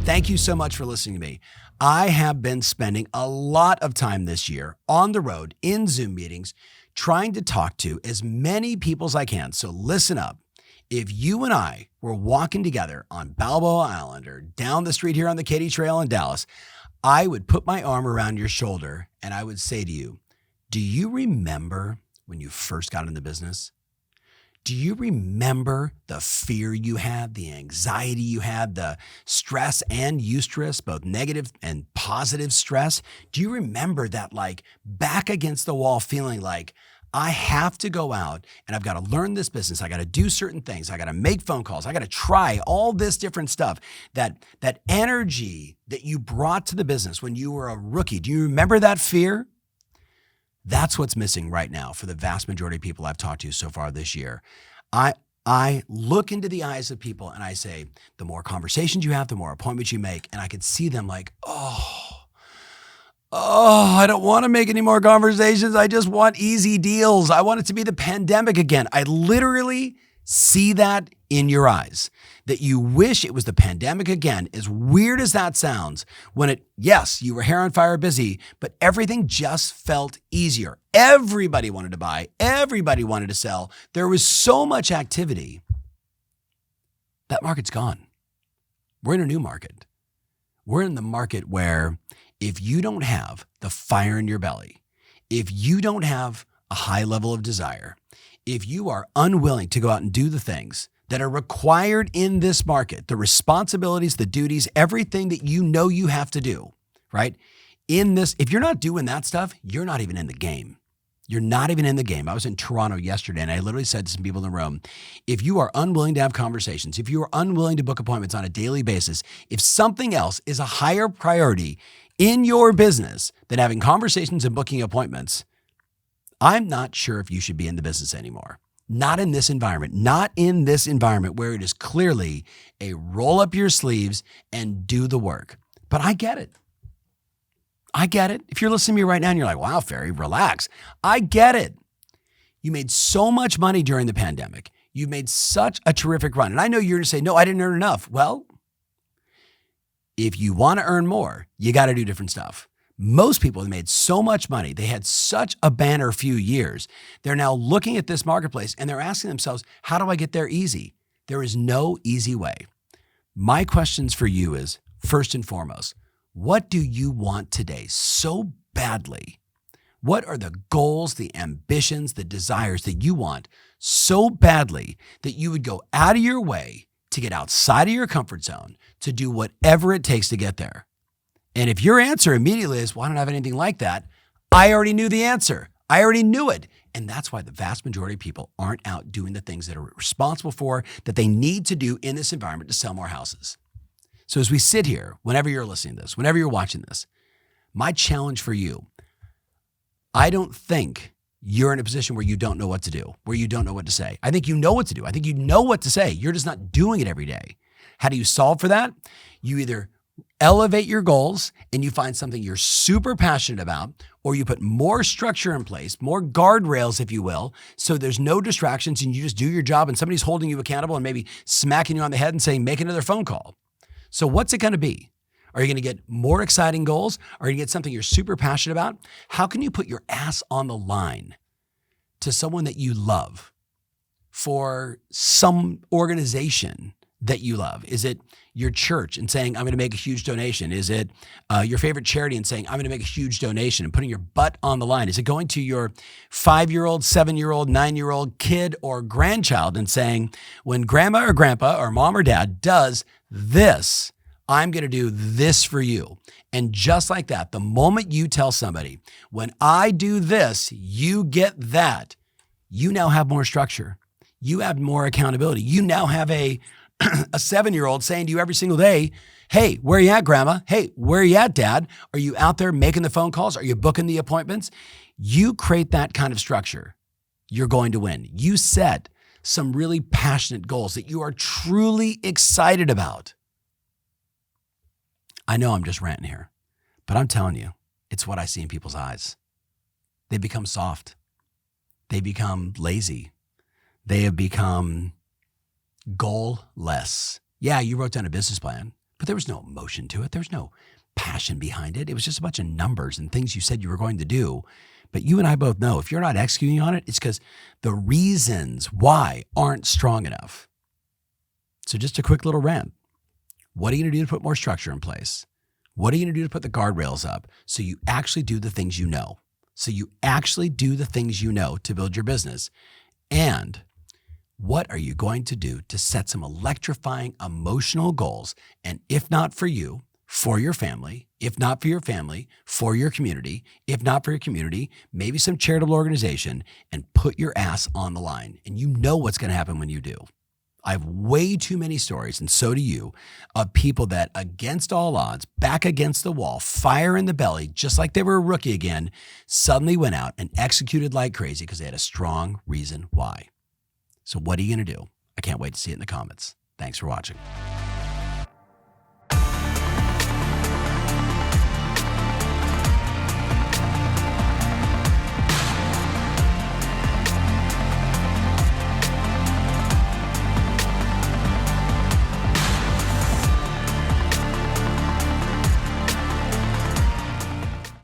Thank you so much for listening to me. I have been spending a lot of time this year on the road in Zoom meetings trying to talk to as many people as I can. So listen up. If you and I were walking together on Balboa Island or down the street here on the Katy Trail in Dallas, I would put my arm around your shoulder and I would say to you, do you remember when you first got into business? Do you remember the fear you had, the anxiety you had, the stress and eustress, both negative and positive stress? Do you remember that back against the wall feeling like I have to go out and I've got to learn this business. I got to do certain things. I got to make phone calls. I got to try all this different stuff. That energy that you brought to the business when you were a rookie, do you remember that fear? That's what's missing right now for the vast majority of people I've talked to so far this year. I look into the eyes of people and I say, the more conversations you have, the more appointments you make. And I could see them like, I don't want to make any more conversations. I just want easy deals. I want it to be the pandemic again. I literally see that in your eyes, that you wish it was the pandemic again, as weird as that sounds, when yes, you were hair on fire busy, but everything just felt easier. Everybody wanted to buy. Everybody wanted to sell. There was so much activity. That market's gone. We're in a new market. We're in the market where if you don't have the fire in your belly, if you don't have a high level of desire, if you are unwilling to go out and do the things that are required in this market, the responsibilities, the duties, everything that you know you have to do, right? In this, if you're not doing that stuff, you're not even in the game. You're not even in the game. I was in Toronto yesterday and I literally said to some people in the room, if you are unwilling to have conversations, if you are unwilling to book appointments on a daily basis, if something else is a higher priority in your business than having conversations and booking appointments, I'm not sure if you should be in the business anymore. Not in this environment. Not in this environment where it is clearly a roll up your sleeves and do the work. But I get it. I get it. If you're listening to me right now and you're like, wow, Ferry, relax. I get it. You made so much money during the pandemic. You made such a terrific run. And I know you're going to say, no, I didn't earn enough. Well, if you want to earn more, you got to do different stuff. Most people have made so much money. They had such a banner few years. They're now looking at this marketplace and they're asking themselves, how do I get there easy? There is no easy way. My questions for you is, first and foremost, what do you want today so badly? What are the goals, the ambitions, the desires that you want so badly that you would go out of your way to get outside of your comfort zone to do whatever it takes to get there? And if your answer immediately is, well, I don't have anything like that, I already knew the answer. I already knew it. And that's why the vast majority of people aren't out doing the things that are responsible for, that they need to do in this environment to sell more houses. So as we sit here, whenever you're listening to this, whenever you're watching this, my challenge for you, I don't think you're in a position where you don't know what to do, where you don't know what to say. I think you know what to do. I think you know what to say. You're just not doing it every day. How do you solve for that? You either elevate your goals and you find something you're super passionate about, or you put more structure in place, more guardrails, if you will, so there's no distractions and you just do your job and somebody's holding you accountable and maybe smacking you on the head and saying, make another phone call. So what's it going to be? Are you going to get more exciting goals? Are you going to get something you're super passionate about? How can you put your ass on the line to someone that you love, for some organization that you love? Is it your church and saying, I'm going to make a huge donation? Is it your favorite charity and saying, I'm going to make a huge donation and putting your butt on the line? Is it going to your 5-year-old, 7-year-old, 9-year-old kid or grandchild and saying, when grandma or grandpa or mom or dad does this, I'm going to do this for you? And just like that, the moment you tell somebody, when I do this, you get that, you now have more structure. You have more accountability. You now have a 7-year-old saying to you every single day, hey, where are you at, grandma? Hey, where are you at, dad? Are you out there making the phone calls? Are you booking the appointments? You create that kind of structure, you're going to win. You set some really passionate goals that you are truly excited about. I know I'm just ranting here, but I'm telling you, it's what I see in people's eyes. They become soft. They become lazy. They have become goal-less. Yeah, you wrote down a business plan, but there was no emotion to it. There was no passion behind it. It was just a bunch of numbers and things you said you were going to do. But you and I both know if you're not executing on it, it's because the reasons why aren't strong enough. So just a quick little rant. What are you going to do to put more structure in place? What are you going to do to put the guardrails up so you actually do the things you know? So you actually do the things you know to build your business. And what are you going to do to set some electrifying emotional goals? And if not for you, for your family, if not for your family, for your community, if not for your community, maybe some charitable organization, and put your ass on the line. And you know what's going to happen when you do. I have way too many stories, and so do you, of people that against all odds, back against the wall, fire in the belly, just like they were a rookie again, suddenly went out and executed like crazy because they had a strong reason why. So what are you going to do? I can't wait to see it in the comments. Thanks for watching.